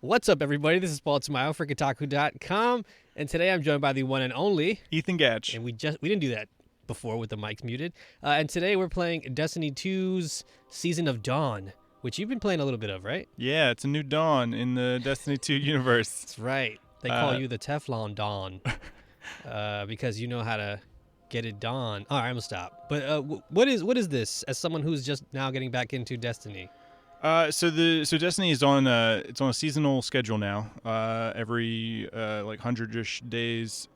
What's up, everybody? This is Paul Tamayo for Kotaku.com, and today I'm joined by the one and only Ethan Gatch. and we didn't do that before with the mics muted. And today we're playing Destiny 2's Season of Dawn, which you've been playing a little bit of, right? Yeah, it's a new dawn in the Destiny 2 universe. That's right. They call you the Teflon Dawn because you know how to get it done. All right, I'm gonna stop. But what is this? As someone who's just now getting back into Destiny. So Destiny is on it's on a seasonal schedule now. Every like 100-ish days,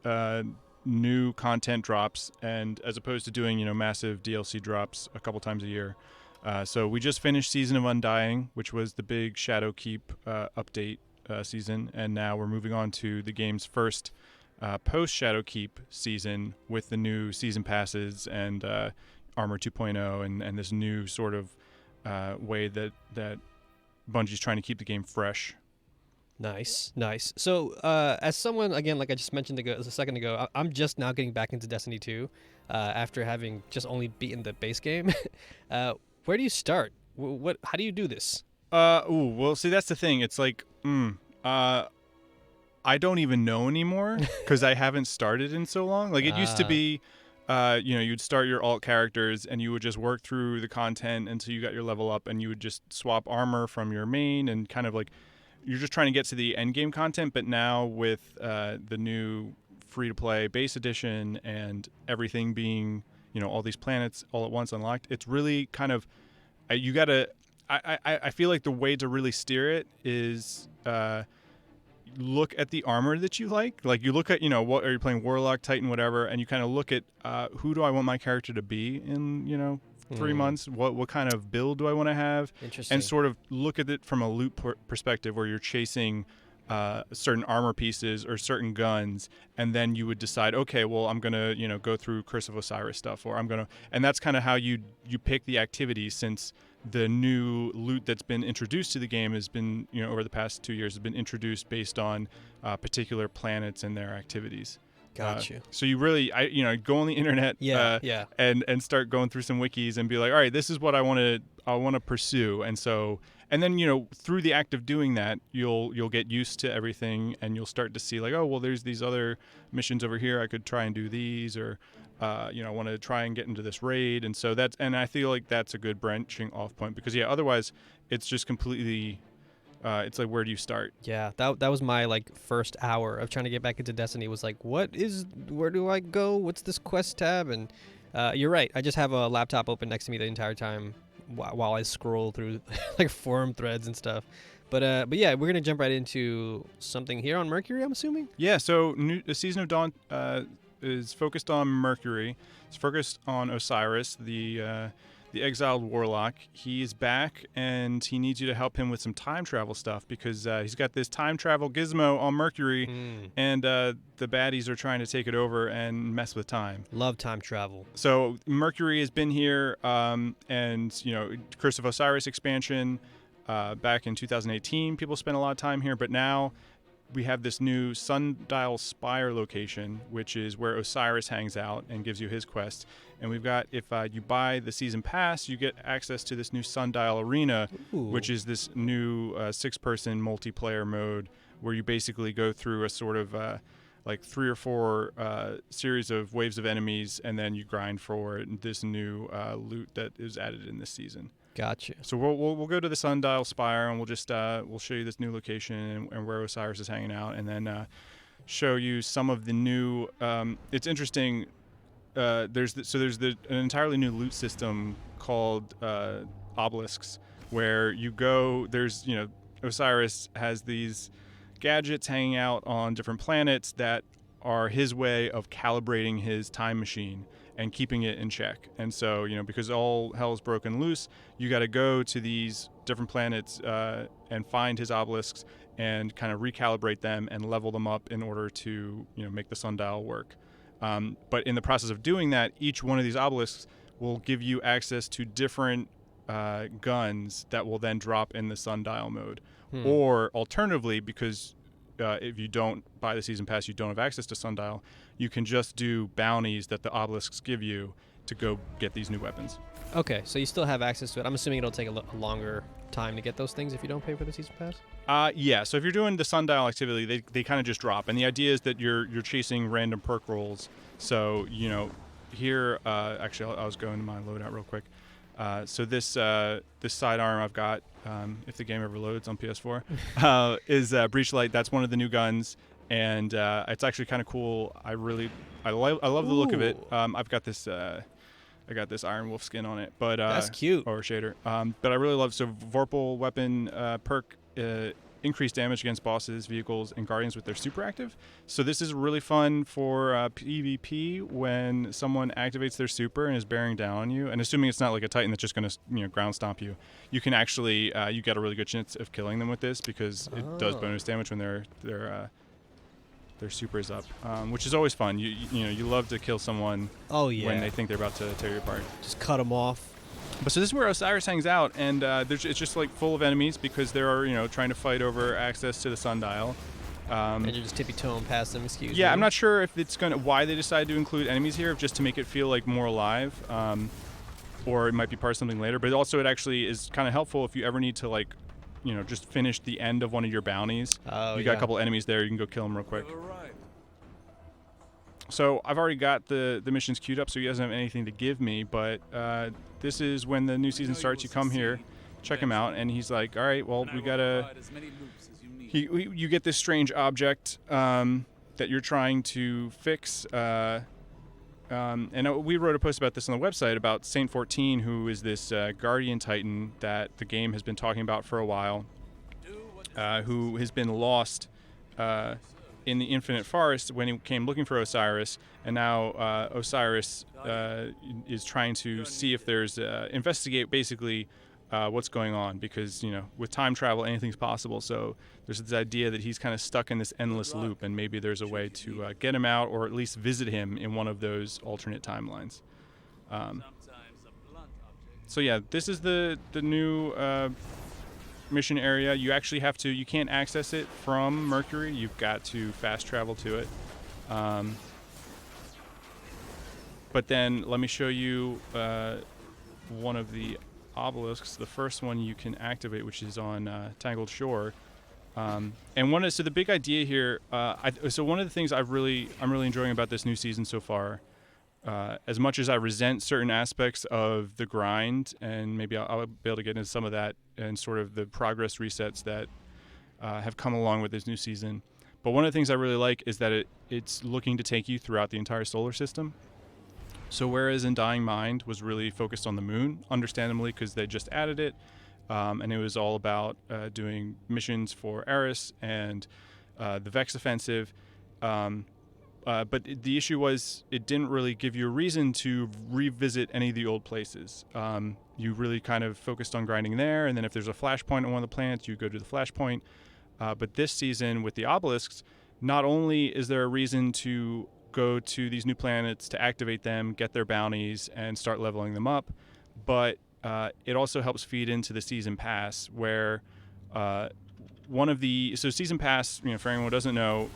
new content drops, and as opposed to doing massive DLC drops a couple times a year. So we just finished Season of Undying, which was the big Shadowkeep update season, and now we're moving on to the game's first post Shadowkeep season with the new season passes and Armor 2.0 and this new sort of way that Bungie's trying to keep the game fresh. Nice. So, as someone, again, like I just mentioned a second ago, I'm just now getting back into Destiny 2 after having just only beaten the base game. Where do you start? How do you do this? Well, see, that's the thing. It's like, I don't even know anymore because I haven't started in so long. Like, it used to be, you'd start your alt characters and you would just work through the content until you got your level up, and you would just swap armor from your main and kind of like you're just trying to get to the end game content. But now with the new free-to-play base edition and everything being, all these planets all at once unlocked, it's really kind of you gotta. I feel like the way to really steer it is look at the armor that you like. Like, you look at, what are you playing, Warlock, Titan, whatever, and you kind of look at who do I want my character to be in 3 months. What kind of build do I want to have? Interesting. And sort of look at it from a loot perspective, where you're chasing certain armor pieces or certain guns, and then you would decide, okay, well, I'm gonna go through Curse of Osiris stuff, or and that's kind of how you pick the activities, since the new loot that's been introduced to the game has been, over the past 2 years, has been introduced based on particular planets and their activities. Got you. So you really, go on the internet, Yeah. and start going through some wikis and be like, all right, this is what I want to pursue, and then through the act of doing that, you'll get used to everything, and you'll start to see like, oh well, there's these other missions over here, I could try and do these, or I want to try and get into this raid, and so and I feel like that's a good branching off point, because otherwise it's just completely. It's like, where do you start? Yeah, that was my first hour of trying to get back into Destiny. Was like, where do I go? What's this quest tab? And you're right. I just have a laptop open next to me the entire time while I scroll through forum threads and stuff. But yeah, we're gonna jump right into something here on Mercury, I'm assuming. Yeah. So the Season of Dawn is focused on Mercury. It's focused on Osiris, the exiled warlock. He's back, and he needs you to help him with some time travel stuff, because he's got this time travel gizmo on Mercury, and the baddies are trying to take it over and mess with time. Love time travel. So Mercury has been here, and Curse of Osiris expansion back in 2018. People spent a lot of time here, but now we have this new Sundial Spire location, which is where Osiris hangs out and gives you his quest. And we've got, if you buy the season pass, you get access to this new Sundial Arena, which is this new 6-person multiplayer mode, where you basically go through a sort of 3 or 4 series of waves of enemies, and then you grind for this new loot that is added in this season. Gotcha. So we'll go to the Sundial Spire, and we'll just we'll show you this new location and where Osiris is hanging out, and then show you some of the new. It's interesting. There's an entirely new loot system called obelisks, where you go. There's Osiris has these gadgets hanging out on different planets that are his way of calibrating his time machine and keeping it in check. And so, because all hell's broken loose, you got to go to these different planets and find his obelisks and kind of recalibrate them and level them up in order to, make the sundial work. But in the process of doing that, each one of these obelisks will give you access to different guns that will then drop in the sundial mode. Or alternatively, because if you don't buy the season pass, you don't have access to Sundial, you can just do bounties that the obelisks give you to go get these new weapons. Okay, so you still have access to it. I'm assuming it'll take a longer time to get those things if you don't pay for the season pass? Yeah. So if you're doing the Sundial activity, they kind of just drop, and the idea is that you're chasing random perk rolls. So here actually I was going to my loadout real quick. So this sidearm I've got, if the game ever loads on PS4, is Breachlight. That's one of the new guns, and it's actually kind of cool. I love the look of it. I've got this. I got this Iron Wolf skin on it, but That's cute. or shader. But I really love Vorpal weapon perk. Increased damage against bosses, vehicles, and guardians with their super active. So this is really fun for PvP when someone activates their super and is bearing down on you. And assuming it's not like a Titan that's just going to ground stomp you, you can actually you get a really good chance of killing them with this because it does bonus damage when their super is up, which is always fun. You love to kill someone. Oh yeah. When they think they're about to tear you apart. Just cut them off. But so this is where Osiris hangs out, and it's just like full of enemies because they're trying to fight over access to the Sundial. And you're just tippy-toeing past them. Excuse me. Yeah, I'm not sure if it's why they decided to include enemies here, just to make it feel like more alive, or it might be part of something later. But also, it actually is kind of helpful if you ever need to just finish the end of one of your bounties. Oh, you got a couple enemies there, you can go kill them real quick. So I've already got the missions queued up, so he doesn't have anything to give me, but this is when the new season starts. You come here, check him out, and he's like, all right, well, we gotta... You get this strange object that you're trying to fix, and we wrote a post about this on the website about Saint 14, who is this Guardian Titan that the game has been talking about for a while, who has been lost in the Infinite Forest when he came looking for Osiris, and now Osiris is trying to see if there's investigate basically what's going on, because with time travel anything's possible. So there's this idea that he's kind of stuck in this endless loop, and maybe there's a way to get him out, or at least visit him in one of those alternate timelines. So yeah, this is the new mission area. You actually you can't access it from Mercury. You've got to fast travel to it. But then let me show you one of the obelisks. The first one you can activate, which is on Tangled Shore. And so the big idea here, so one of the things I'm really enjoying about this new season so far, as much as I resent certain aspects of the grind, and maybe I'll be able to get into some of that and sort of the progress resets that have come along with this new season. But one of the things I really like is that it's looking to take you throughout the entire solar system. So whereas Undying Mind was really focused on the moon, understandably, because they just added it, and it was all about doing missions for Eris and the Vex offensive, but the issue was it didn't really give you a reason to revisit any of the old places. You really kind of focused on grinding there, and then if there's a flashpoint on one of the planets, you go to the flashpoint. But this season with the obelisks, not only is there a reason to go to these new planets to activate them, get their bounties, and start leveling them up, but it also helps feed into the season pass, where season pass, for anyone who doesn't know,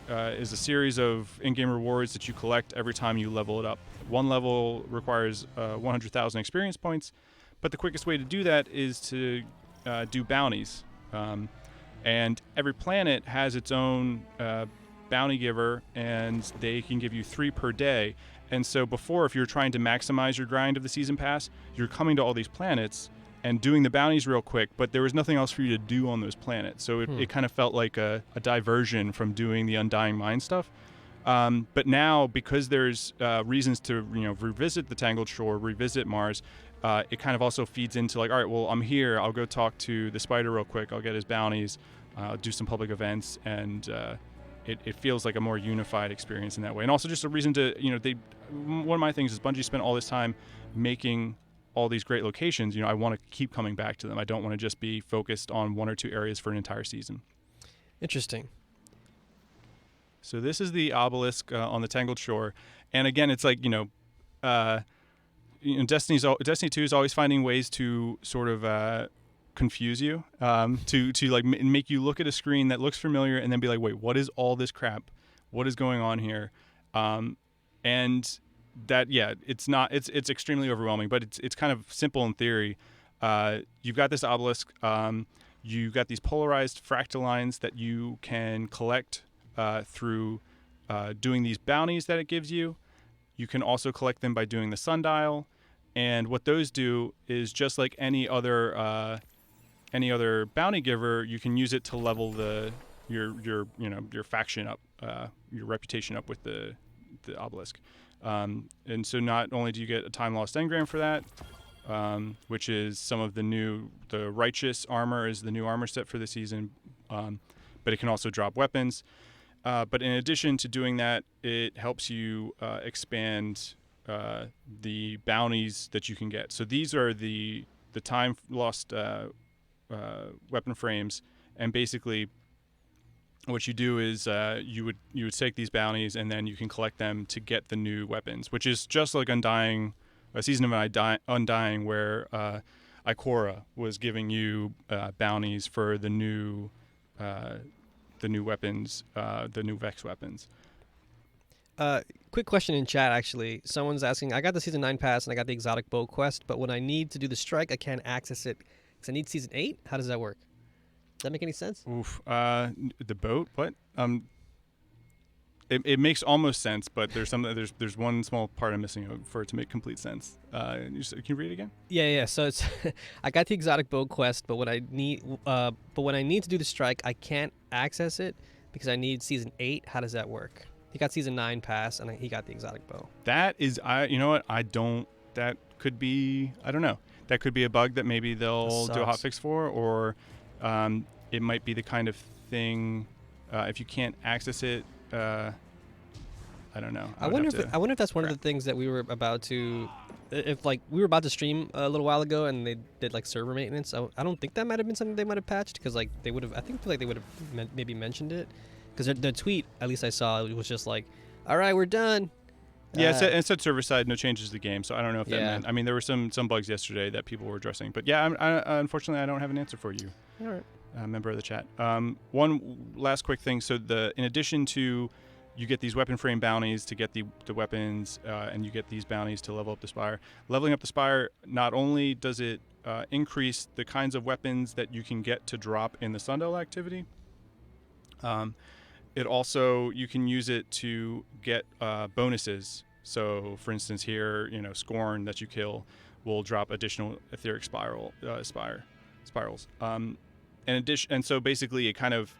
is a series of in-game rewards that you collect every time you level it up. One level requires 100,000 experience points, but the quickest way to do that is to do bounties. And every planet has its own bounty giver, and they can give you 3 per day. And so before, if you're trying to maximize your grind of the season pass, you're coming to all these planets and doing the bounties real quick, but there was nothing else for you to do on those planets. So it kind of felt like a diversion from doing the Undying Mind stuff. But now, because there's reasons to revisit the Tangled Shore, revisit Mars, it kind of also feeds into like, all right, well, I'm here. I'll go talk to the spider real quick. I'll get his bounties, do some public events, and it feels like a more unified experience in that way. And also just a reason to, one of my things is Bungie spent all this time making all these great locations. I want to keep coming back to them. I don't want to just be focused on 1 or 2 areas for an entire season. Interesting. So this is the obelisk on the Tangled Shore. And again, it's like, Destiny 2 is always finding ways to sort of confuse you, to like make you look at a screen that looks familiar and then be like, wait, what is all this crap? What is going on here? And that, it's extremely overwhelming, but it's kind of simple in theory. you've got this obelisk. You got these polarized fractal lines that you can collect through doing these bounties that it gives you. You can also collect them by doing the sundial, and what those do is just like any other bounty giver, you can use it to level your faction up, your reputation up with the obelisk. And so not only do you get a time lost engram for that, which is some of the righteous armor is the new armor set for the season, but it can also drop weapons. But in addition to doing that, it helps you expand the bounties that you can get. So these are the time lost weapon frames, and basically what you do is you would take these bounties and then you can collect them to get the new weapons, which is just like Undying, a Season of Undying, where Ikora was giving you bounties for the new weapons, the new Vex weapons. Quick question in chat, actually. Someone's asking, I got the Season 9 pass and I got the exotic bow quest, but when I need to do the strike, I can't access it because I need Season 8? How does that work? Does that make any sense? Oof. The boat? What? It makes almost sense, but there's one small part I'm missing for it to make complete sense. Can you read it again? Yeah. So it's I got the exotic bow quest, but when I need to do the strike, I can't access it because I need Season 8. How does that work? He got Season 9 pass, and he got the exotic bow. That is, you know what? That could be, I don't know. That could be a bug that maybe they'll do a hotfix for, or it might be the kind of thing, if you can't access it, I don't know. I wonder if that's one of the things that we were about to, if like we were about to stream a little while ago and they did like server maintenance. I don't think that might have been something they might have patched, because like they would have. I feel like they would have maybe mentioned it, because their tweet, at least I saw, it was just like, "All right, we're done." Yeah, it said server side, no changes to the game. So I don't know if that meant. I mean, there were some bugs yesterday that people were addressing, but yeah, unfortunately, I don't have an answer for you. All right. Member of the chat. One last quick thing. So in addition to, you get these weapon frame bounties to get the weapons, and you get these bounties to level up the spire. Leveling up the spire, not only does it increase the kinds of weapons that you can get to drop in the Sundial activity, it also, you can use it to get bonuses. So for instance here, Scorn that you kill will drop additional etheric spirals. And so basically it kind of,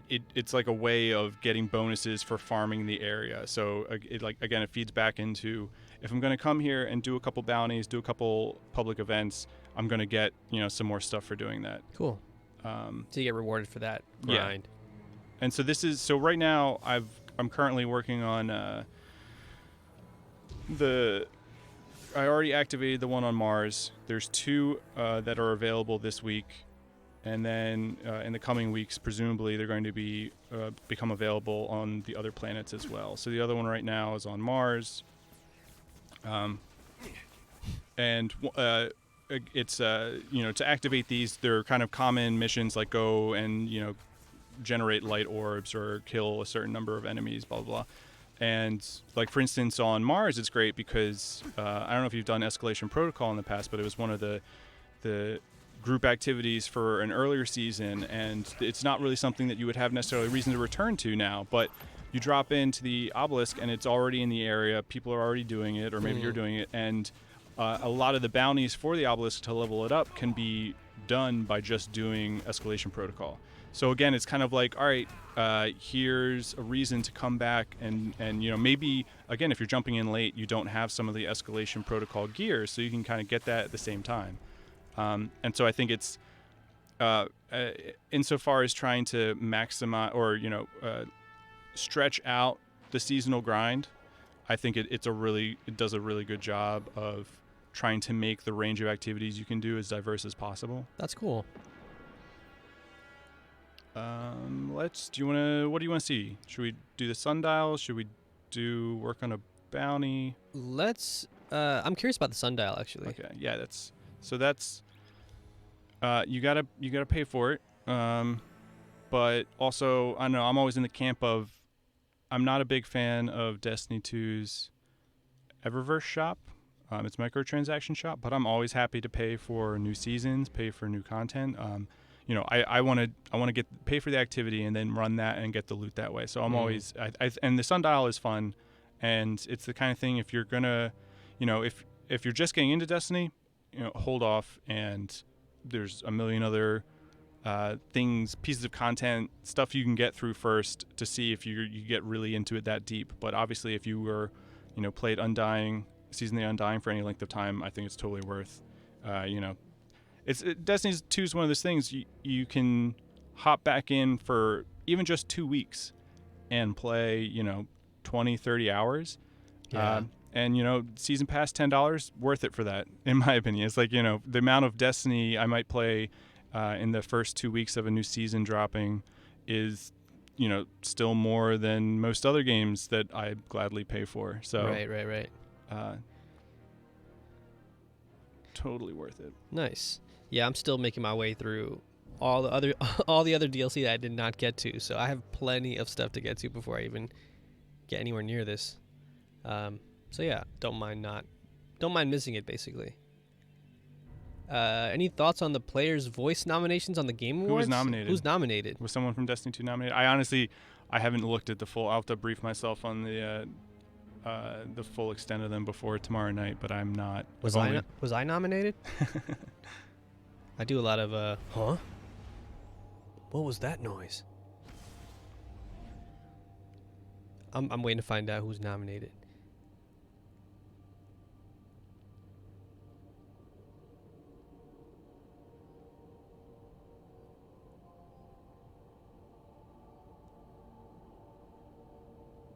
it's like a way of getting bonuses for farming the area. So it feeds back into, if I'm going to come here and do a couple bounties, do a couple public events, I'm going to get some more stuff for doing that. Cool. So you get rewarded for that grind. Yeah. And so right now I'm currently working on I already activated the one on Mars. There's 2 that are available this week. And then in the coming weeks, presumably they're going to become available on the other planets as well. So the other one right now is on Mars, and it's to activate these, they're kind of common missions like go and generate light orbs or kill a certain number of enemies, blah blah blah. And like for instance on Mars, it's great because I don't know if you've done Escalation Protocol in the past, but it was one of the group activities for an earlier season, and it's not really something that you would have necessarily reason to return to now, but you drop into the obelisk and it's already in the area, people are already doing it, or maybe you're doing it, and a lot of the bounties for the obelisk to level it up can be done by just doing Escalation Protocol. So again, it's kind of like, all right, here's a reason to come back and maybe again, if you're jumping in late, you don't have some of the Escalation Protocol gear, so you can kind of get that at the same time. And so I think it's insofar as trying to maximize or stretch out the seasonal grind, I think it does a really good job of trying to make the range of activities you can do as diverse as possible. That's cool. What do you want to see? Should we do the sundial? Should we do work on a bounty? Let's I'm curious about the sundial actually. Okay, yeah, that's you gotta pay for it, but also I don't know, I'm always in the camp of, I'm not a big fan of Destiny 2's Eververse shop. It's a microtransaction shop, but I'm always happy to pay for new seasons, pay for new content. I want to get pay for the activity and then run that and get the loot that way. So I'm always and the Sundial is fun, and it's the kind of thing if you're gonna, if you're just getting into Destiny, hold off, and there's a million other things, pieces of content, stuff you can get through first to see if you get really into it that deep. But obviously, if you were, played Undying, Season of the Undying for any length of time, I think it's totally worth, Destiny 2 is one of those things you can hop back in for even just 2 weeks and play, 20, 30 hours. Yeah. And season pass $10, worth it for that, in my opinion. It's like, the amount of Destiny I might play in the first 2 weeks of a new season dropping is, still more than most other games that I gladly pay for. So Right. Totally worth it. Nice. Yeah, I'm still making my way through all the other DLC that I did not get to. So I have plenty of stuff to get to before I even get anywhere near this. So yeah, don't mind missing it, basically. Any thoughts on the players' voice nominations on the Game Awards? Who was nominated? Who's nominated? Was someone from Destiny 2 nominated? I haven't looked at the full. I'll have to brief myself on the full extent of them before tomorrow night, but I'm not. Was I nominated? I do a lot of huh? What was that noise? I'm waiting to find out who's nominated.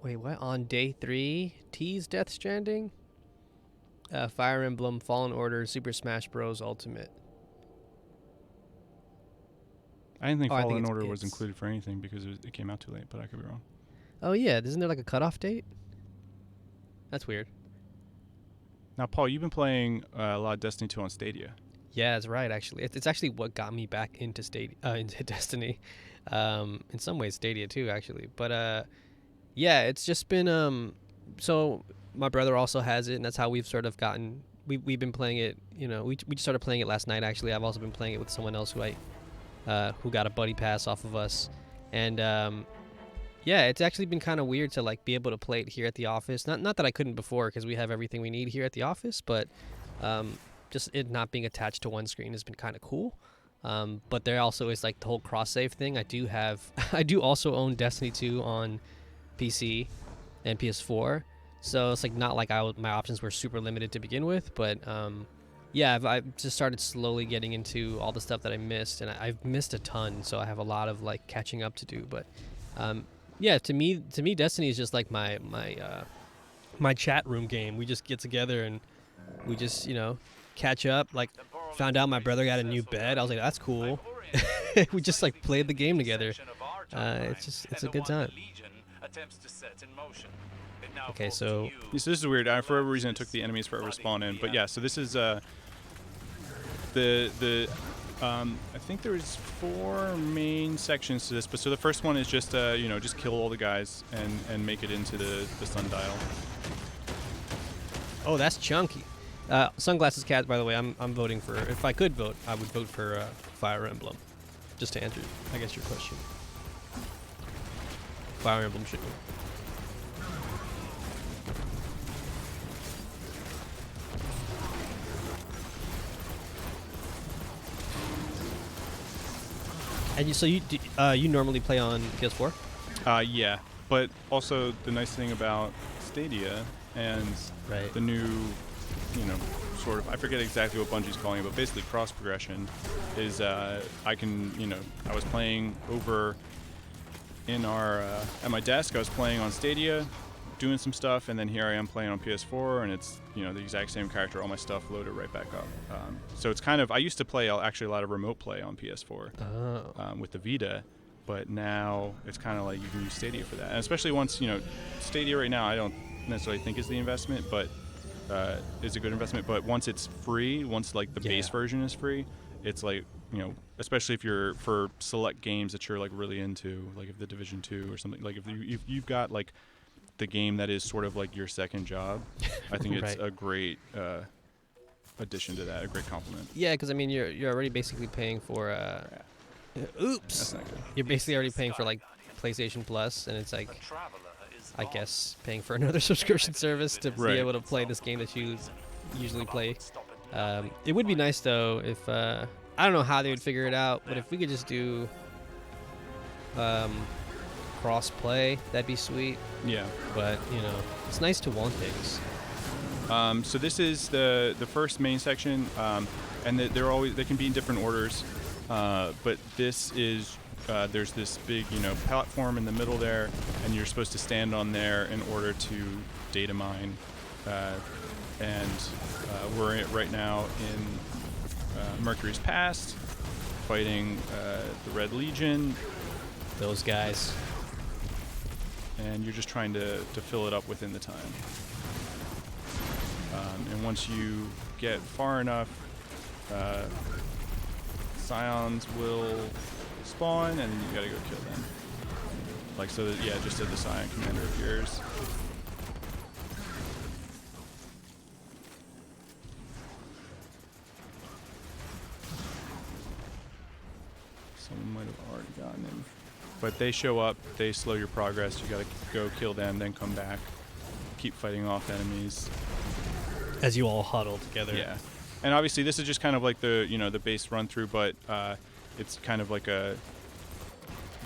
Wait, what? On day 3, T's Death Stranding? Fire Emblem, Fallen Order, Super Smash Bros. Ultimate. I didn't think Fallen Order was included for anything because it came out too late, but I could be wrong. Oh, yeah. Isn't there like a cutoff date? That's weird. Now, Paul, you've been playing a lot of Destiny 2 on Stadia. Yeah, that's right, actually. It's actually what got me back into into Destiny. In some ways, Stadia, too, actually. But, yeah, it's just been so my brother also has it, and that's how we've sort of gotten we've been playing it. We just started playing it last night. Actually, I've also been playing it with someone else who got a buddy pass off of us, and yeah, it's actually been kind of weird to like be able to play it here at the office. Not that I couldn't before, because we have everything we need here at the office, but just it not being attached to one screen has been kind of cool. But there also is like the whole cross save thing. I do also own Destiny 2 on PC and PS4, so it's like not like my options were super limited to begin with, but yeah, I've just started slowly getting into all the stuff that I missed, and I've missed a ton, so I have a lot of like catching up to do. But yeah, to me Destiny is just like my chat room game. We just get together and we just catch up. Like, found out my brother got a new bed. I was like, that's cool. We just like played the game together. It's a good time. Okay, so this is weird. For whatever reason, it took the enemies forever to spawn in. But yeah, so this is I think there's 4 main sections to this. But so the first one is just just kill all the guys and make it into the Sundial. Oh, that's chunky. Sunglasses Cat, by the way, I'm voting for. If I could vote, I would vote for Fire Emblem. Just to answer, I guess, your question. Fire Emblem should win. And you normally play on PS4? Yeah, but also the nice thing about Stadia and the new, sort of, I forget exactly what Bungie's calling it, but basically cross progression is I can, I was playing over in our at my desk. I was playing on Stadia, doing some stuff, and then here I am playing on PS4, and it's the exact same character, all my stuff loaded right back up. So it's kind of, I used to play actually a lot of remote play on PS4 with the Vita, but now it's kind of like you can use Stadia for that, and especially once Stadia right now I don't necessarily think is the investment, but is a good investment. But once it's free, once like the base version is free, it's like especially if you're for select games that you're like really into, like if the Division 2 or something, like if you've got like the game that is sort of like your second job, I think it's Right. a great addition to that, a great compliment. Yeah, because I mean, you're already basically paying for. Oops. That's not good. You're basically already paying for like PlayStation Plus, and it's like, I guess, paying for another subscription service to Right. be able to play this game that you usually play. It would be nice though if I don't know how they would figure it out, but if we could just do cross play, that'd be sweet. Yeah. But you know, it's nice to want things. So this is the first main section, and they can be in different orders, but this is there's this big platform in the middle there, and you're supposed to stand on there in order to data mine, and we're right now in Mercury's past, fighting the Red Legion. Those guys. And you're just trying to fill it up within the time. And once you get far enough, scions will spawn, and then you gotta go kill them. Like so, yeah, just as the scion commander of yours. Someone might have already gotten him. But they show up, they slow your progress, you gotta go kill them, then come back. Keep fighting off enemies. As you all huddle together. Yeah. And obviously this is just kind of like the the base run through, but it's kind of like the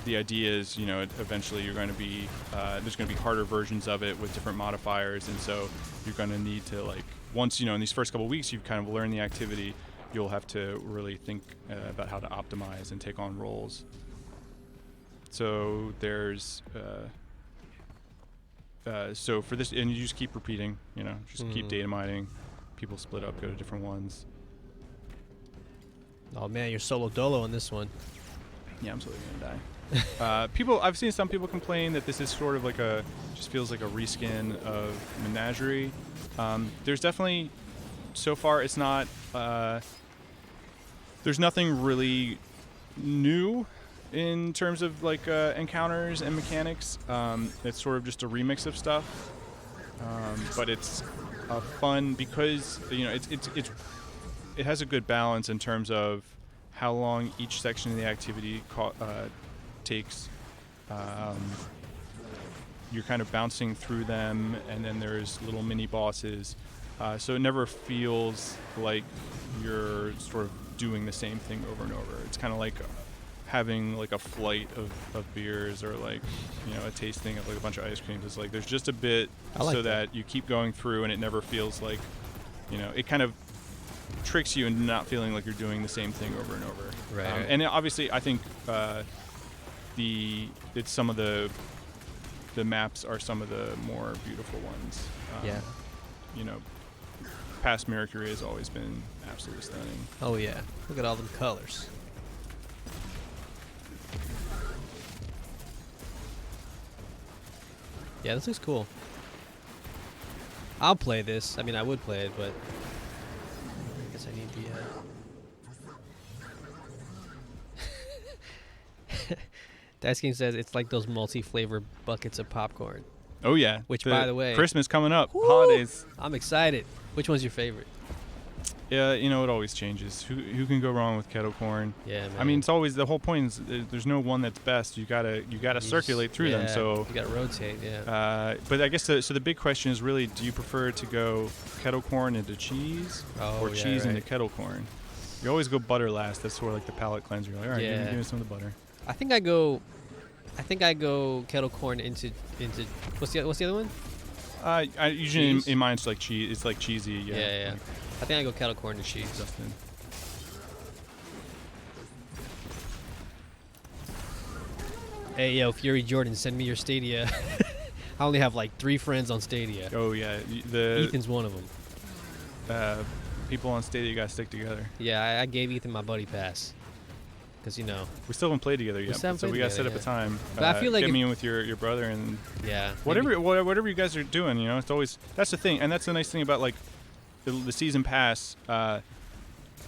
idea is, eventually you're going to be, there's going to be harder versions of it with different modifiers, and so you're going to need to, like, once, in these first couple of weeks you've kind of learned the activity, you'll have to really think about how to optimize and take on roles. So there's, so for this, and you just keep repeating, just keep data mining, people split up, go to different ones. Oh man, you're solo dolo in this one. Yeah, I'm slowly gonna die. I've seen some people complain that this is sort of like just feels like a reskin of Menagerie. There's definitely, so far it's not, there's nothing really new in terms of like encounters and mechanics. It's sort of just a remix of stuff, but it's fun because it has a good balance in terms of how long each section of the activity takes. You're kind of bouncing through them, and then there's little mini bosses, so it never feels like you're sort of doing the same thing over and over. It's kind of like having like a flight of beers, or like a tasting of like a bunch of ice creams. It's like there's just a bit that you keep going through, and it never feels like it kind of tricks you into not feeling like you're doing the same thing over and over. Right. And obviously I think it's some of the maps are some of the more beautiful ones. Yeah. Past Mercury has always been absolutely stunning. Oh yeah, look at all them colors. Yeah, this looks cool. I'll play this. I mean, I would play it, but I guess I need the Dasking says it's like those multi-flavor buckets of popcorn. Oh yeah. Which, by the way, Christmas coming up, woo, holidays. I'm excited. Which one's your favorite? Yeah, it always changes. Who can go wrong with kettle corn? Yeah, man. I mean, it's always, the whole point is there's no one that's best. You gotta circulate through them. So you gotta rotate. Yeah. But I guess so the big question is really, do you prefer to go kettle corn into cheese, or cheese into kettle corn? You always go butter last. That's sort of like the palate cleanser. You're like, all right, give me some of the butter. I think I go kettle corn into what's the other one? I usually in mine it's like cheese. It's like cheesy. Yeah. Like, I think I go kettle corn and cheese. Justin. Hey yo, Fury Jordan, send me your Stadia. I only have like 3 friends on Stadia. Oh yeah, Ethan's one of them. People on Stadia gotta stick together. Yeah, I gave Ethan my buddy pass. Because we still haven't played together yet, so we gotta set up a time. But I feel like get me in with your brother, and yeah, whatever you guys are doing, it's always, that's the thing, and that's the nice thing about like the season pass,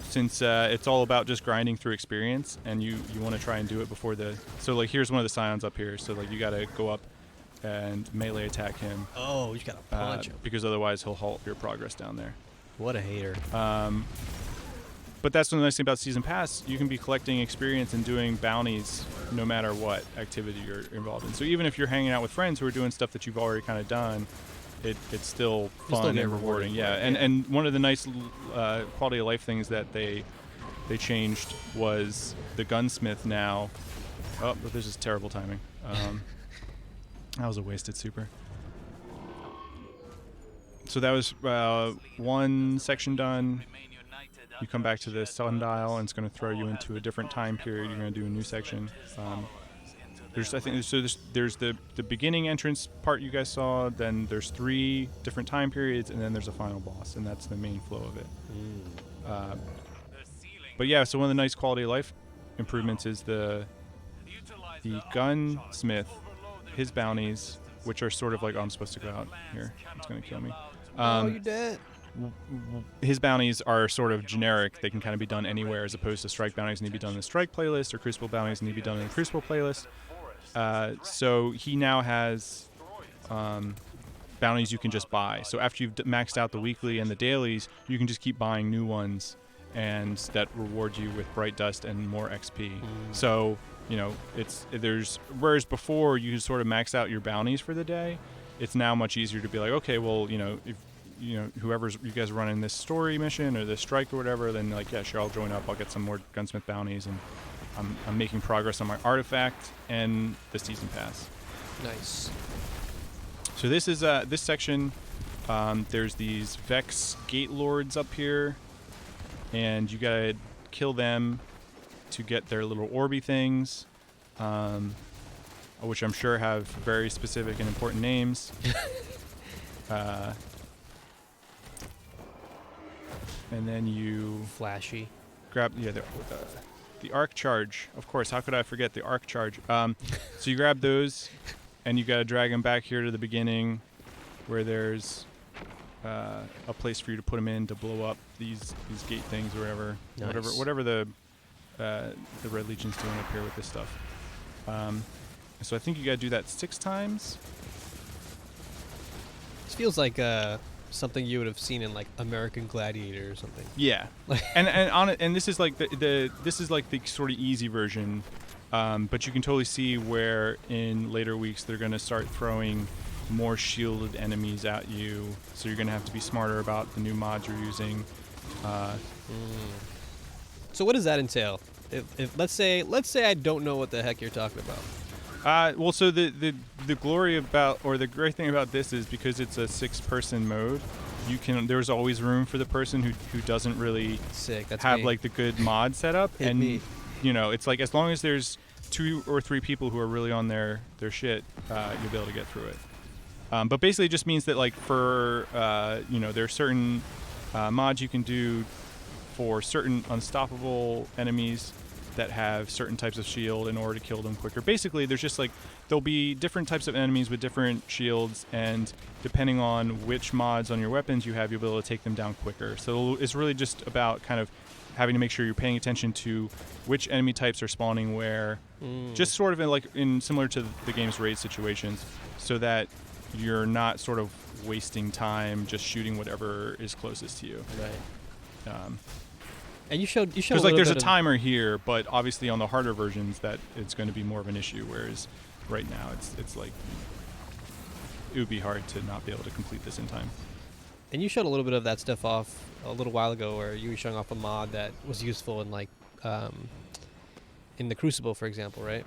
since it's all about just grinding through experience, and you want to try and do it before so like here's one of the scions up here, so like you gotta go up and melee attack him. Oh, you gotta punch him. Because otherwise he'll halt your progress down there. What a hater. But that's the nice thing about Season Pass. You can be collecting experience and doing bounties no matter what activity you're involved in. So even if you're hanging out with friends who are doing stuff that you've already kind of done, it's still fun still get and rewarding. Yeah, it, and one of the nice quality of life things that they changed was the gunsmith now. Oh, but this is terrible timing. That was a wasted super. So that was one section done. You come back to the Sundial, and it's going to throw you into a different time period. You're going to do a new section. There's the beginning entrance part you guys saw. Then there's 3 different time periods, and then there's a final boss, and that's the main flow of it. But yeah, so one of the nice quality of life improvements is the gunsmith, his bounties, which are sort of like, oh, I'm supposed to go out here. It's going to kill me. Oh, you're dead. His bounties are sort of generic. They can kind of be done anywhere, as opposed to strike bounties need to be done in the strike playlist, or crucible bounties need to be done in the crucible playlist. So he now has bounties you can just buy. So after you've maxed out the weekly and the dailies, you can just keep buying new ones, and that reward you with bright dust and more XP. So whereas before you sort of max out your bounties for the day, it's now much easier to be like, okay, well, if whoever's you guys are running this story mission or this strike or whatever, then like, yeah, sure, I'll join up. I'll get some more gunsmith bounties, and I'm making progress on my artifact and the season pass. Nice. So this is this section. There's these Vex gate lords up here, and you gotta kill them to get their little orby things, which I'm sure have very specific and important names. And then you Flashy. grab the arc charge. Of course, how could I forget the arc charge? So you grab those, and you gotta drag them back here to the beginning, where there's a place for you to put them in to blow up these gate things or whatever. Nice. Whatever the Red Legion's doing up here with this stuff. So I think you gotta do that 6 times. This feels like something you would have seen in like American Gladiator or something. Yeah, and this is like this is like the sort of easy version, but you can totally see where in later weeks they're gonna start throwing more shielded enemies at you. So you're gonna have to be smarter about the new mods you're using. So what does that entail? If let's say I don't know what the heck you're talking about. Well, so the glory about, or the great thing about this is because it's a 6-person mode, there's always room for the person who doesn't really have like the good mod setup. It's like, as long as there's 2 or 3 people who are really on their shit, you'll be able to get through it. But basically it just means that like for there are certain mods you can do for certain unstoppable enemies that have certain types of shield in order to kill them quicker. Basically, there's just like, there'll be different types of enemies with different shields, and depending on which mods on your weapons you have, you'll be able to take them down quicker. So it's really just about kind of having to make sure you're paying attention to which enemy types are spawning where, just sort of in similar to the game's raid situations, so that you're not sort of wasting time just shooting whatever is closest to you. Right. And you showed because like there's a timer here, but obviously on the harder versions that it's going to be more of an issue. Whereas right now it's like it would be hard to not be able to complete this in time. And you showed a little bit of that stuff off a little while ago, where you were showing off a mod that was useful in like in the Crucible, for example, right?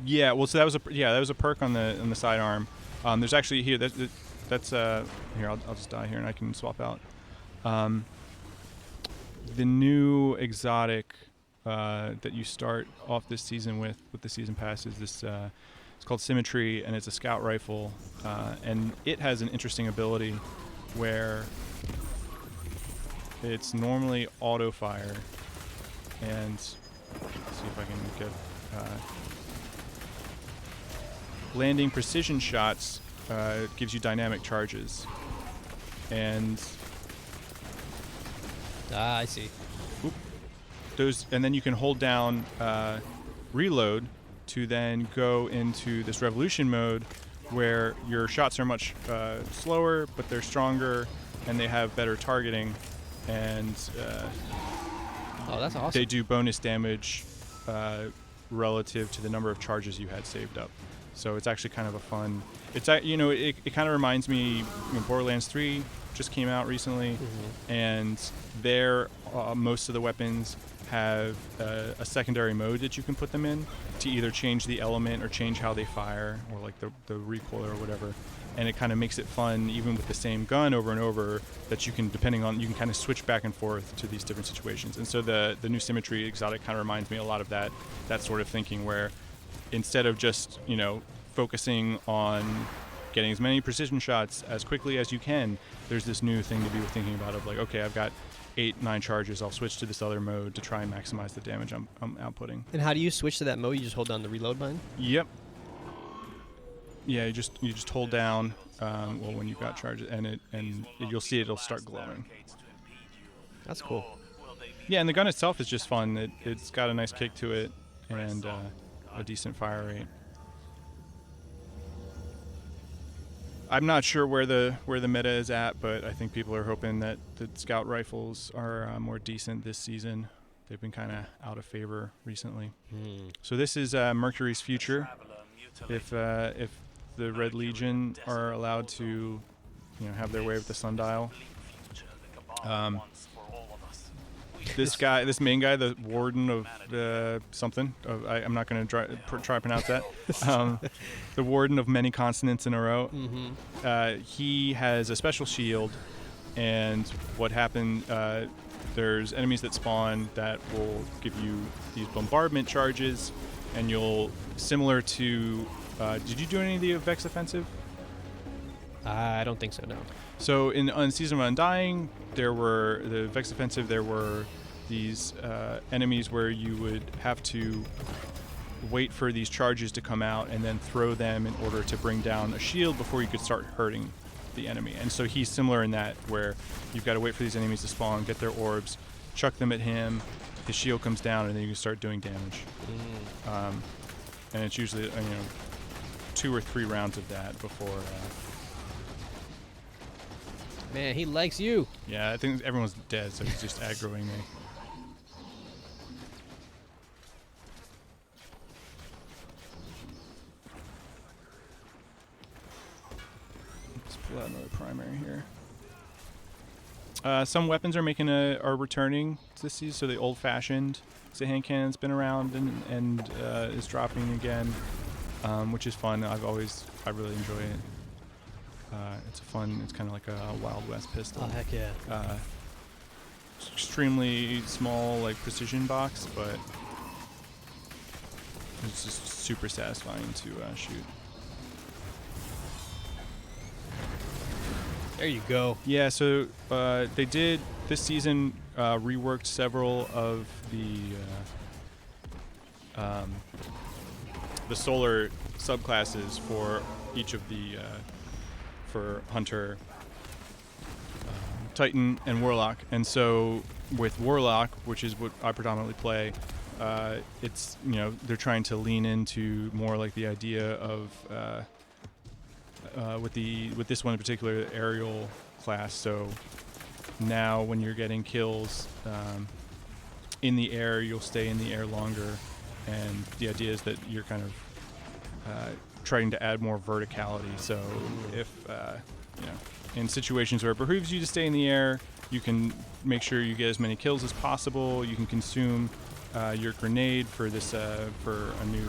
Yeah. Well, so that was a perk on the sidearm. There's actually here that's here I'll just die here and I can swap out. The new exotic that you start off this season with the season pass is this. It's called Symmetry, and it's a scout rifle, and it has an interesting ability where it's normally auto fire, and let's see if I can get landing precision shots. Gives you dynamic charges, and I see. those, and then you can hold down reload, to then go into this revolution mode where your shots are much slower, but they're stronger and they have better targeting, and Oh, that's awesome. they do bonus damage relative to the number of charges you had saved up. So it's actually kind of a fun. It's it kind of reminds me. Borderlands 3 just came out recently, and there most of the weapons have a secondary mode that you can put them in to either change the element or change how they fire, or like the recoil or whatever. And it kind of makes it fun, even with the same gun over and over, that you can, you can kind of switch back and forth to these different situations. And so the new Symmetry exotic kind of reminds me a lot of that sort of thinking, where instead of just, focusing on getting as many precision shots as quickly as you can, there's this new thing to be thinking about of like, okay, I've got 8-9 charges, I'll switch to this other mode to try and maximize the damage I'm outputting. And how do you switch to that mode? You just hold down the reload button? Yep. Yeah, you just hold down when you've got charges, and you'll see it'll start glowing. That's cool. Yeah, and the gun itself is just fun. It's got a nice kick to it and a decent fire rate. I'm not sure where the meta is at, but I think people are hoping that the scout rifles are more decent this season. They've been kind of out of favor recently. So this is Mercury's future. If the Red Legion are allowed to, have their way with the Sundial. This main guy, the Warden of something. I'm not going to try to pronounce that. The Warden of many consonants in a row. He has a special shield, and what happened? There's enemies that spawn that will give you these bombardment charges, and you'll, similar to. Did you do any of the Vex offensive? I don't think so, no. So on Season of Undying, there were the Vex offensive. There were these enemies where you would have to wait for these charges to come out and then throw them in order to bring down a shield before you could start hurting the enemy. And so he's similar in that, where you've got to wait for these enemies to spawn, get their orbs, chuck them at him, his shield comes down, and then you can start doing damage. And it's usually 2 or 3 rounds of that before. Man, he likes you. Yeah, I think everyone's dead, so he's just aggroing me. Let's pull out another primary here. Some weapons are returning this season. So the old-fashioned hand cannon's been around and is dropping again. Which is fun. I really enjoy it. It's kind of like a Wild West pistol. Oh, heck yeah. Extremely small, precision box, but it's just super satisfying to shoot. There you go. Yeah, so they did this season reworked several of the solar subclasses for each of the for Hunter, Titan, and Warlock. And so with Warlock, which is what I predominantly play, it's they're trying to lean into more like the idea of with this one in particular, the aerial class. So now when you're getting kills in the air, you'll stay in the air longer. And the idea is that you're kind of trying to add more verticality. So if, in situations where it behooves you to stay in the air, you can make sure you get as many kills as possible. You can consume your grenade for this for a new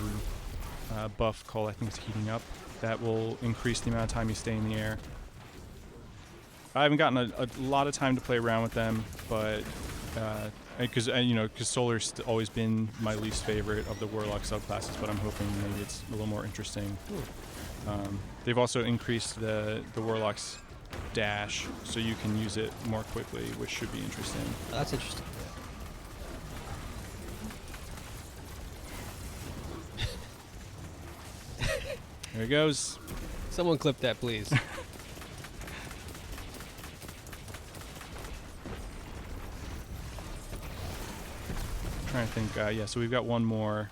buff called, I think it's Heating Up, that will increase the amount of time you stay in the air. I haven't gotten a lot of time to play around with them, but because Solar's always been my least favorite of the Warlock subclasses, but I'm hoping maybe it's a little more interesting. They've also increased the Warlock's dash, so you can use it more quickly, which should be interesting. That's interesting. There he goes. Someone clip that, please. Trying to think. So we've got one more.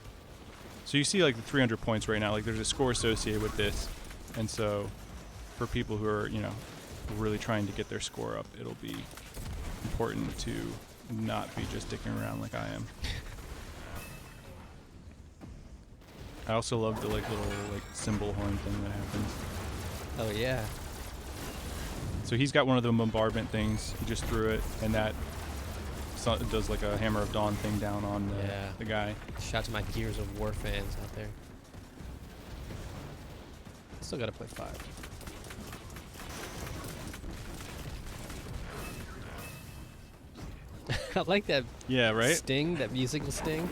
So you see like the 300 points right now. Like there's a score associated with this, and so for people who are really trying to get their score up, it'll be important to not be just dicking around like I am. I also love the like little like cymbal horn thing that happens. Oh yeah. So he's got one of the bombardment things. He just threw it, and that does like a Hammer of Dawn thing down on the guy. Shout out to my Gears of War fans out there. Still gotta play 5. I like that. Yeah, right. Sting, that musical sting.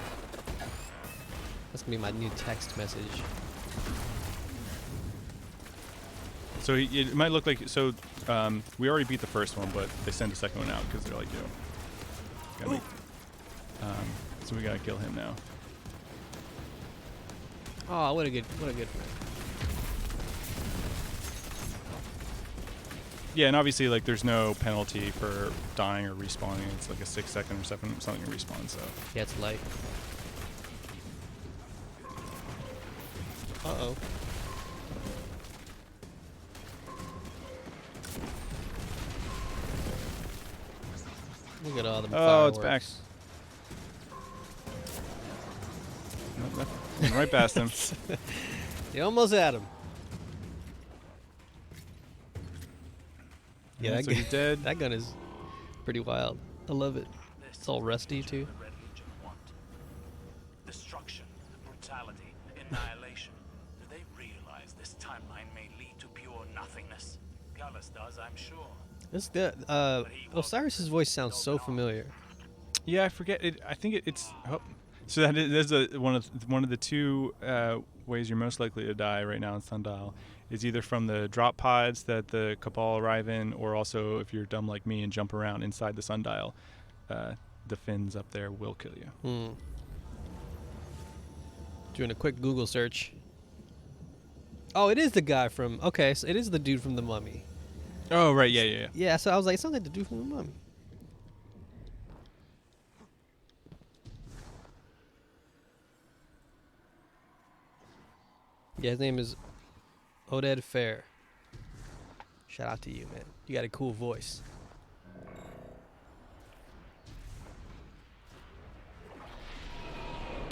That's gonna be my new text message. So it might look like we already beat the first one, but they sent the second one out because they're like, so we gotta kill him now. Oh, what a good friend. Yeah, and obviously like there's no penalty for dying or respawning. It's like a 6-second or something respawn. So yeah, it's light. Uh-oh. Look at all the fireworks. It's back. Nope, went right past him. You almost had him. Yeah, So he's dead. That gun is pretty wild. I love it. It's all rusty too. Destruction, brutality, annihilation. Do they realize this timeline may lead to pure nothingness? Gallus does, I'm sure. This Osiris's voice sounds so familiar. Yeah, I forget it. I think it's. Oh. So there's one of the two ways you're most likely to die right now in Sundial is either from the drop pods that the Cabal arrive in, or also if you're dumb like me and jump around inside the Sundial, the fins up there will kill you. Doing a quick Google search. Oh, it is the guy from. Okay, so it is the dude from the Mummy. Oh right, yeah. Yeah, so I was like, it sounds like the dude from the Mummy. Yeah, his name is Oded Fair. Shout out to you, man. You got a cool voice.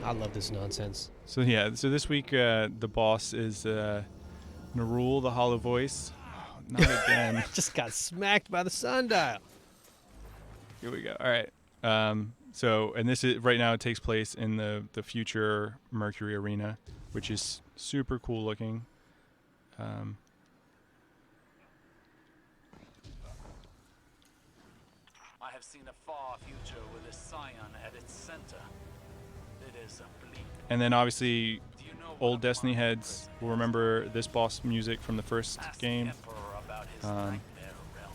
I love this nonsense. So so this week the boss is Narul, the Hollow Voice. Oh, not again. Just got smacked by the Sundial. Here we go. All right. So, and this is right now. It takes place in the future Mercury arena, which is super cool looking. I have seen a far future with a scion at its center. It is a bleak. And then obviously, Do you know old what Destiny Amon heads says? will remember this boss music from the first Ask the game. Emperor about his Um, nightmare realm.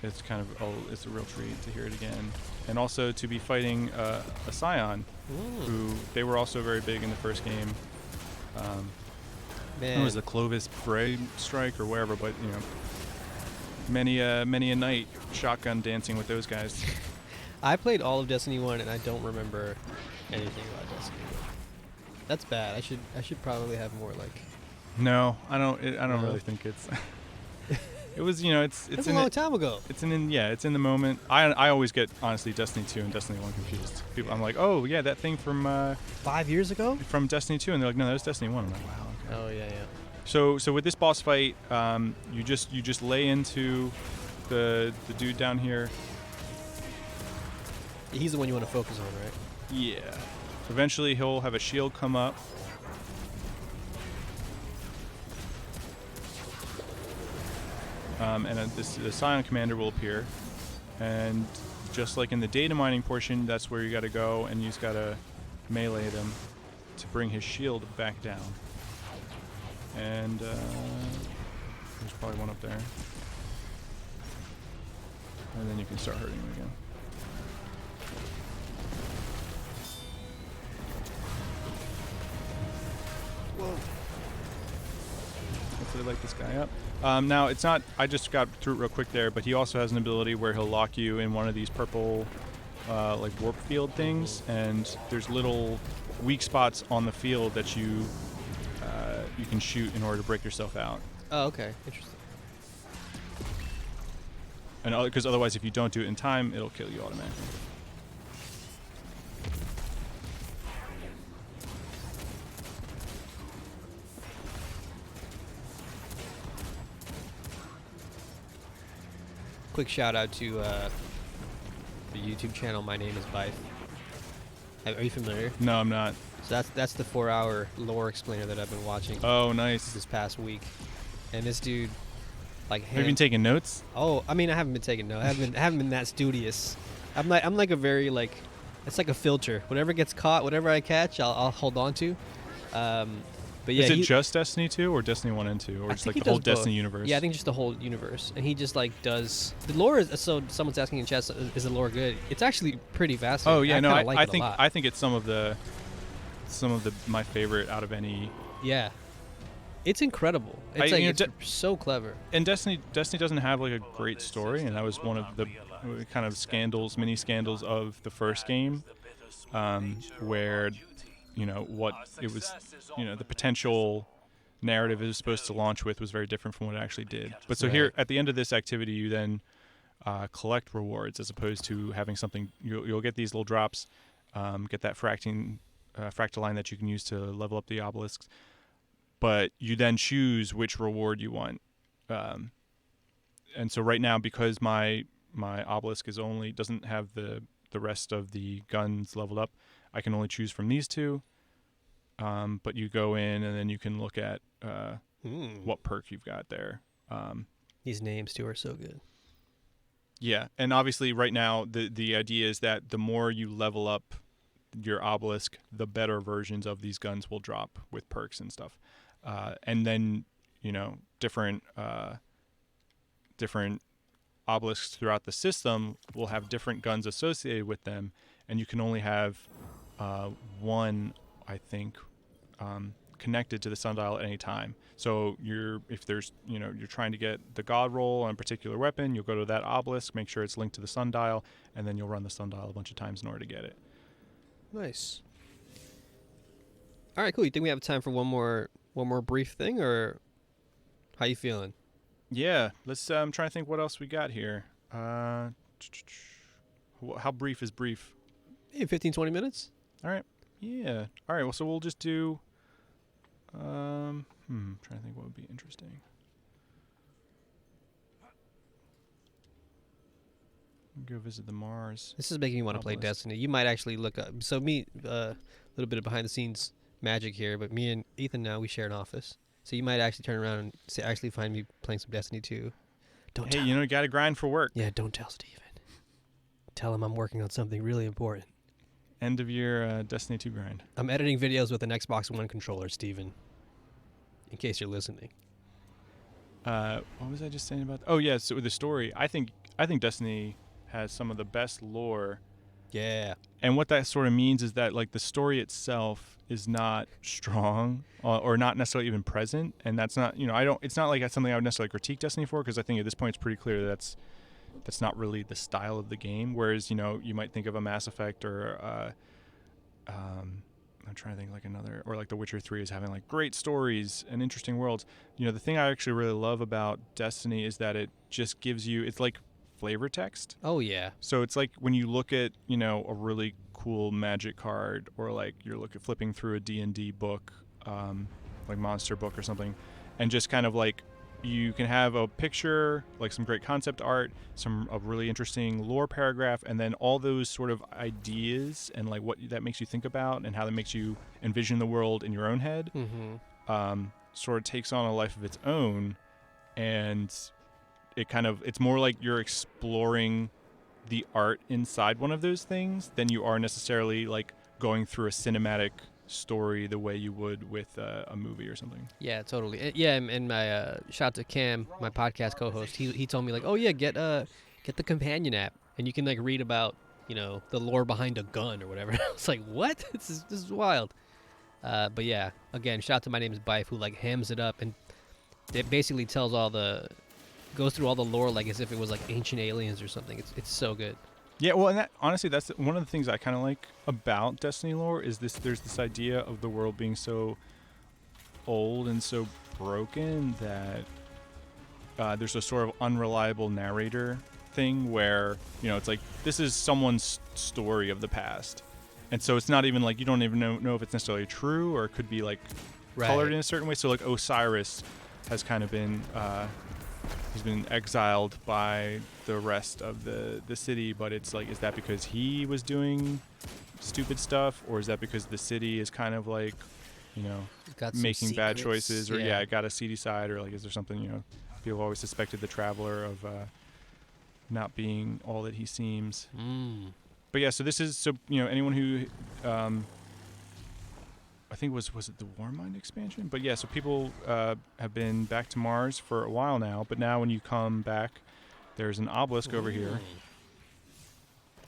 It's kind of it's a real treat to hear it again, and also to be fighting a scion, who they were also very big in the first game. It was the Clovis Bray strike or wherever, but many a night shotgun dancing with those guys. I played all of Destiny 1 and I don't remember anything about Destiny 1. That's bad. I should probably have more like. No, I don't. I don't No? really think it's. It was, it's That's in a long time ago. It's in the moment. I always get honestly Destiny 2 and Destiny 1 confused. People, I'm like, oh yeah, that thing from 5 years ago? from Destiny 2, and they're like, no, that was Destiny 1. I'm like, wow. Okay. Oh yeah. So with this boss fight, you just lay into the dude down here. He's the one you want to focus on, right? Yeah. Eventually he'll have a shield come up. And the Scion Commander will appear, and just like in the data mining portion, that's where you got to go, and you just got to melee them to bring his shield back down. And there's probably one up there, and then you can start hurting him again. Whoa. Hopefully light this guy up. Now, it's not, I just got through it real quick there, but he also has an ability where he'll lock you in one of these purple, like warp field things, and there's little weak spots on the field that you can shoot in order to break yourself out. Oh, okay. Interesting. And because otherwise, if you don't do it in time, it'll kill you automatically. Quick shout out to the YouTube channel. My name is Bife. Are you familiar? No, I'm not. So that's the 4-hour lore explainer that I've been watching Oh, nice. this past week. And this dude, like, Have you been taking notes? oh, I mean, I haven't been taking notes. I haven't been that studious. I'm like a very like, it's like a filter. Whatever gets caught, whatever I catch, I'll hold on to. But yeah, Is it just Destiny 2 or Destiny 1 and 2, or I just think like he the whole does both. Destiny universe? Yeah, I think just the whole universe. And he just like does the lore. So someone's asking in chat, is the lore good? It's actually pretty fascinating. Oh yeah, no, kinda like I it a think lot. I think it's some of the my favorite out of any. Yeah, it's incredible. It's you know, it's so clever. And Destiny doesn't have like a great story, and that was one of the kind of mini scandals of the first game, where what it was, the potential narrative it was supposed to launch with was very different from what it actually did. But so here at the end of this activity, you then collect rewards as opposed to having something. You'll get these little drops, get that fractal line that you can use to level up the obelisks. But you then choose which reward you want. And so right now, because my obelisk doesn't have the rest of the guns leveled up, I can only choose from these two. But you go in and then you can look at what perk you've got there. These names too are so good. Yeah, and obviously right now the idea is that the more you level up your obelisk, the better versions of these guns will drop with perks and stuff. And then different obelisks throughout the system will have different guns associated with them, and you can only have one, I think, connected to the sundial at any time. So if you're trying to get the god roll on a particular weapon, you'll go to that obelisk, make sure it's linked to the sundial, and then you'll run the sundial a bunch of times in order to get it. Nice. All right, cool. You think we have time for one more brief thing, or how you feeling? Yeah, let's. I'm trying to think what else we got here. How brief is brief? Hey, 15, 20 minutes. All right. Yeah. All right. Well, so we'll just do. Trying to think what would be interesting. Go visit the Mars. This is making me want to play Destiny. You might actually look up. So me, a little bit of behind the scenes magic here, but me and Ethan now we share an office. So you might actually turn around and actually find me playing some Destiny 2. Don't tell you got to grind for work. Yeah, don't tell Steven. Tell him I'm working on something really important. End of your Destiny 2 grind. I'm editing videos with an Xbox One controller, Steven. In case you're listening. What was I just saying about? Oh yeah, so with the story, I think Destiny has some of the best lore. Yeah. And what that sort of means is that like the story itself is not strong or not necessarily even present, and that's not it's not like that's something I would necessarily critique Destiny for, because I think at this point it's pretty clear that that's not really the style of the game. Whereas you might think of a Mass Effect or I'm trying to think like another, or like The Witcher 3 is having like great stories and interesting worlds. The thing I actually really love about Destiny is that it just gives you, it's like flavor text. Oh yeah. So it's like when you look at a really cool magic card, or like you're flipping through a D&D book, like monster book or something, and just kind of like you can have a picture, like some great concept art, a really interesting lore paragraph, and then all those sort of ideas and like what that makes you think about and how that makes you envision the world in your own head, sort of takes on a life of its own. And it's more like you're exploring the art inside one of those things than you are necessarily like going through a cinematic story the way you would with a movie or something. Yeah, totally. Yeah, and my shout out to Cam, my podcast co-host. He told me like, oh yeah, get the companion app, and you can like read about the lore behind a gun or whatever. I was like, what? This is wild. But yeah, again, shout out to My Name is Bife, who like hams it up, and it basically goes through all the lore like as if it was like ancient aliens or something. It's so good. Yeah, well, and that honestly, that's one of the things I kind of like about Destiny lore is this. There's this idea of the world being so old and so broken that there's a sort of unreliable narrator thing where it's like this is someone's story of the past, and so it's not even like you don't even know if it's necessarily true or it could be like colored in a certain way. So like Osiris has kind of been he's been exiled by the rest of the city, but it's like, is that because he was doing stupid stuff, or is that because the city is kind of like Got some making bad secrets, choices, or it got a seedy side, or like is there something people always suspected the Traveler of not being all that he seems. But yeah, so this is anyone who I think was it the Warmind expansion? But yeah, so people have been back to Mars for a while now, but now when you come back, there's an obelisk over here.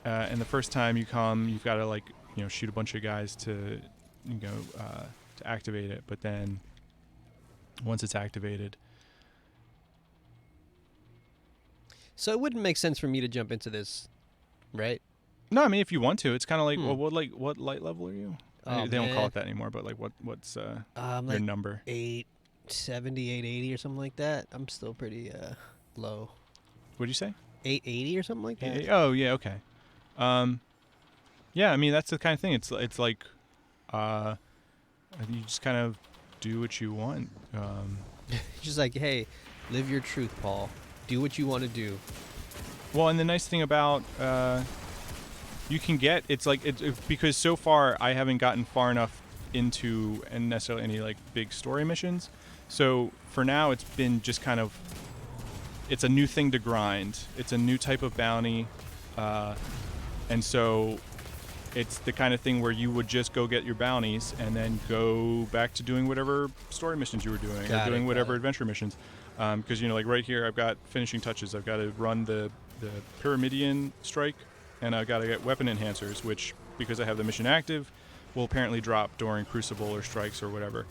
And the first time you come, you've got to like shoot a bunch of guys to to activate it. But then once it's activated, So it wouldn't make sense for me to jump into this, right? no, I mean if you want to, it's kind of like well, what light level are you? Oh, they don't call it that anymore, but like what's your like number? 870, 880 or something like that. I'm still pretty low. What'd you say? 880 or something like that. Oh yeah, okay. Yeah, I mean that's the kind of thing. It's like you just kind of do what you want. Just like, hey, live your truth, Paul. Do what you want to do. Well, and the nice thing about you can get because so far I haven't gotten far enough into and necessarily any like big story missions. So for now, it's been just kind of it's a new thing to grind. It's a new type of bounty, and so it's the kind of thing where you would just go get your bounties and then go back to doing whatever story missions you were doing or doing whatever adventure missions. Because like right here, I've got finishing touches. I've got to run the Pyramidian strike, and I've got to get weapon enhancers, which because I have the mission active, will apparently drop during Crucible or strikes or whatever.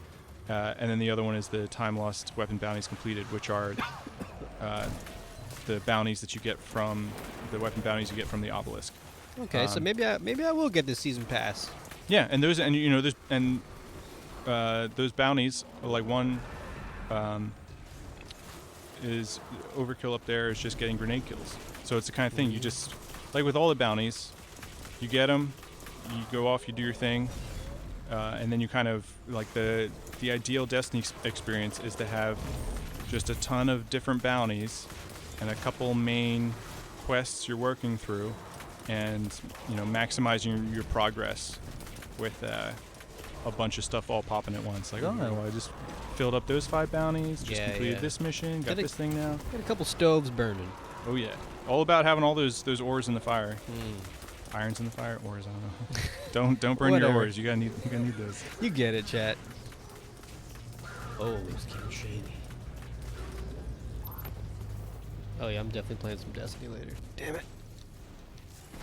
And then the other one is the time lost weapon bounties completed, which are the bounties that you get from the weapon bounties you get from the obelisk. Okay, so maybe I will get this season pass. Yeah, and those those bounties are like one is overkill up there is just getting grenade kills. So it's the kind of thing you just like with all the bounties, you get them, you go off, you do your thing, and then you kind of like the ideal Destiny experience is to have just a ton of different bounties and a couple main quests you're working through, and maximizing your progress with a bunch of stuff all popping at once. Like, well, I just filled up those 5 bounties, just completed this mission, got this thing now. Got a couple stoves burning. Oh yeah, all about having all those ores in the fire. Irons in the fire, ores. I don't know. don't burn your ores. You gotta need those. You get it, chat. Oh, it's getting shady. Oh yeah, I'm definitely playing some Destiny later. Damn it.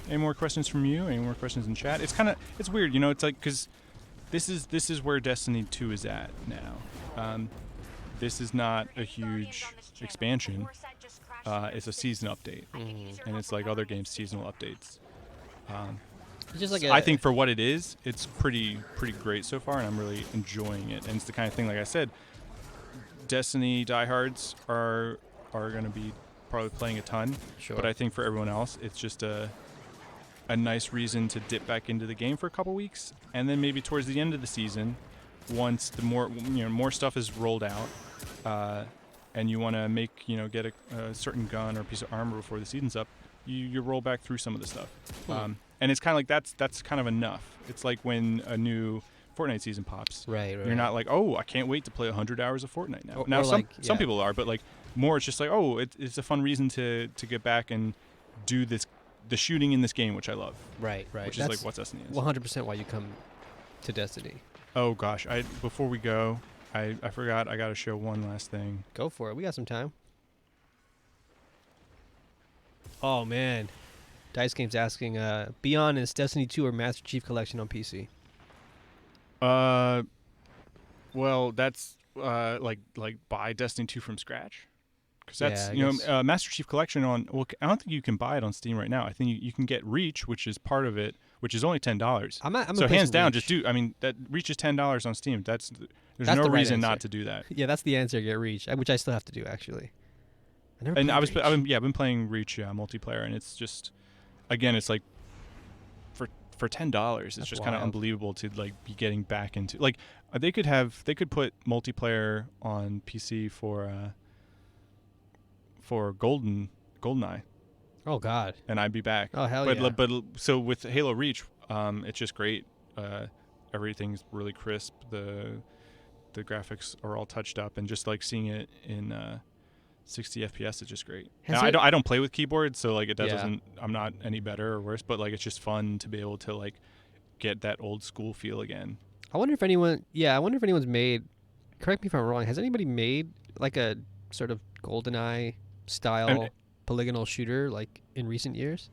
Any more questions from you? Any more questions in chat? It's weird, it's like because this is where Destiny 2 is at now. This is not a huge expansion. It's a season update, and it's like other games' seasonal updates. It's just like I think for what it is, it's pretty great so far, and I'm really enjoying it. And it's the kind of thing, like I said, Destiny diehards are going to be probably playing a ton. Sure. But I think for everyone else, it's just a nice reason to dip back into the game for a couple weeks, and then maybe towards the end of the season, once the more stuff is rolled out, and you want to get a certain gun or piece of armor before the season's up, you roll back through some of the stuff. And it's kind of like that's kind of enough. It's like when a new Fortnite season pops. Right. You're not like, oh, I can't wait to play 100 hours of Fortnite now. Or Some people are, but like more, it's just like, oh, it's a fun reason to get back and do the shooting in this game, which I love. Right. Which That's is like what Destiny is. 100% why you come to Destiny. Oh gosh, before we go, I forgot I got to show one last thing. Go for it. We got some time. Oh man, Dice Game's asking, Beyond is Destiny 2 or Master Chief Collection on PC? Well, that's like buy Destiny 2 from scratch, Because that's, Yeah, I guess. Master Chief Collection on, well, I don't think you can buy it on Steam right now. I think you can get Reach, which is part of it, which is only $10. I'm So hands down, Reach. that Reach is $10 on Steam. There's That's no the right reason answer. not to do that. Yeah, that's the answer. Get Reach, which I still have to do actually. I never And played Reach. I've been playing Reach multiplayer, and it's just, again, it's like for $10, it's That's just kind of wild. unbelievable to like be getting back into, like, they could put multiplayer on PC for GoldenEye, Oh God. and I'd be back. Oh hell but yeah. but so with Halo Reach, it's just great. Everything's really crisp. The graphics are all touched up, and just like seeing it in 60 FPS is just great. Has Now, it- I don't play with keyboard, so like Yeah. doesn't. I'm not any better or worse, but like it's just fun to be able to like get that old school feel again. I wonder if anyone. Yeah, I wonder if anyone's made. Correct me if I'm wrong. Has anybody made like a sort of GoldenEye style polygonal shooter like in recent years?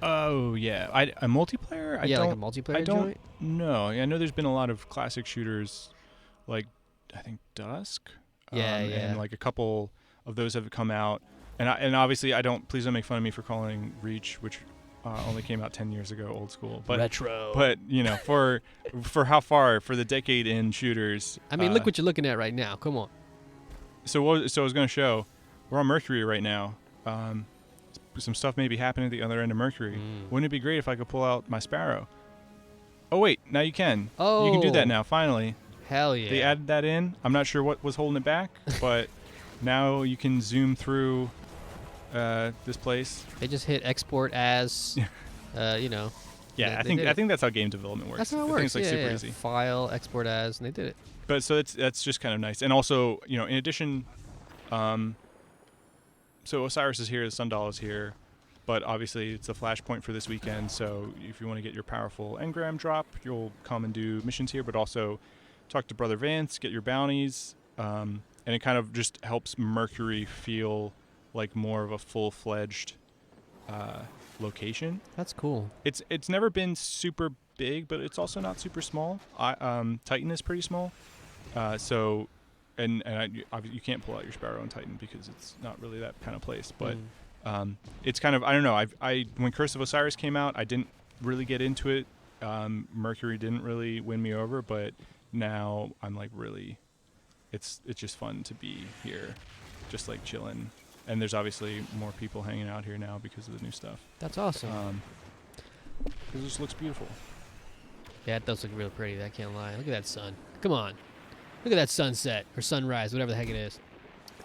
Oh yeah, a multiplayer. Yeah, don't, like a multiplayer I don't joint. know. I know there's been a lot of classic shooters, like I think Dusk. Yeah, And like a couple of those have come out, and obviously I don't. Please don't make fun of me for calling Reach, which only came out 10 years ago, old school. But Retro. but for how far, for the decade in shooters. I mean, look what you're looking at right now. Come on. So I was going to show, we're on Mercury right now. Some stuff may be happening at the other end of Mercury. Wouldn't it be great if I could pull out my Sparrow? Oh wait, now you can. Oh. You can do that now. Finally, Hell yeah. they added that in. I'm not sure what was holding it back, but now you can zoom through this place. They just hit export as, you know. Yeah, they did I it. think that's how game development works. That's how it I works. think it's like yeah, super yeah. easy. File, export as, and they did it. But so that's just kind of nice. And also, in addition, so Osiris is here, the Sundial is here, but obviously it's a flashpoint for this weekend. So if you want to get your powerful engram drop, you'll come and do missions here, but also talk to Brother Vance, get your bounties, and it kind of just helps Mercury feel like more of a full-fledged location. That's cool. It's never been super big, but it's also not super small. Titan is pretty small, so you can't pull out your Sparrow in Titan because it's not really that kind of place. But it's kind of, I don't know. When Curse of Osiris came out, I didn't really get into it. Mercury didn't really win me over, but now I'm like really, it's just fun to be here, just like chilling. And there's obviously more people hanging out here now because of the new stuff. That's awesome. It just looks beautiful. Yeah, it does look real pretty. I can't lie. Look at that sun. Come on. Look at that sunset or sunrise, whatever the heck it is.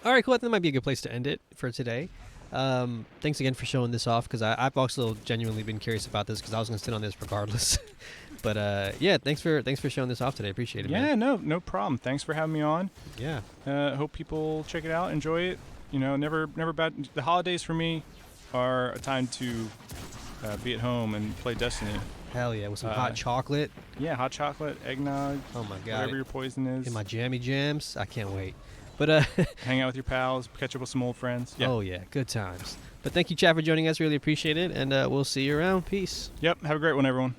All right, cool. I think that might be a good place to end it for today. Thanks again for showing this off because I've also genuinely been curious about this because I was going to sit on this regardless. But yeah, thanks for showing this off today. Appreciate it, Yeah, man. no problem. Thanks for having me on. Yeah. Hope people check it out, enjoy it. Never bad. The holidays for me are a time to be at home and play Destiny. Hell yeah, with some hot chocolate. Yeah, hot chocolate, eggnog, Oh my god. whatever your poison is. In my jammy jams. I can't wait. But Hang out with your pals, catch up with some old friends. Yeah. oh yeah, good times. But thank you, chat, for joining us. Really appreciate it, and we'll see you around. Peace. Yep. Have a great one, everyone.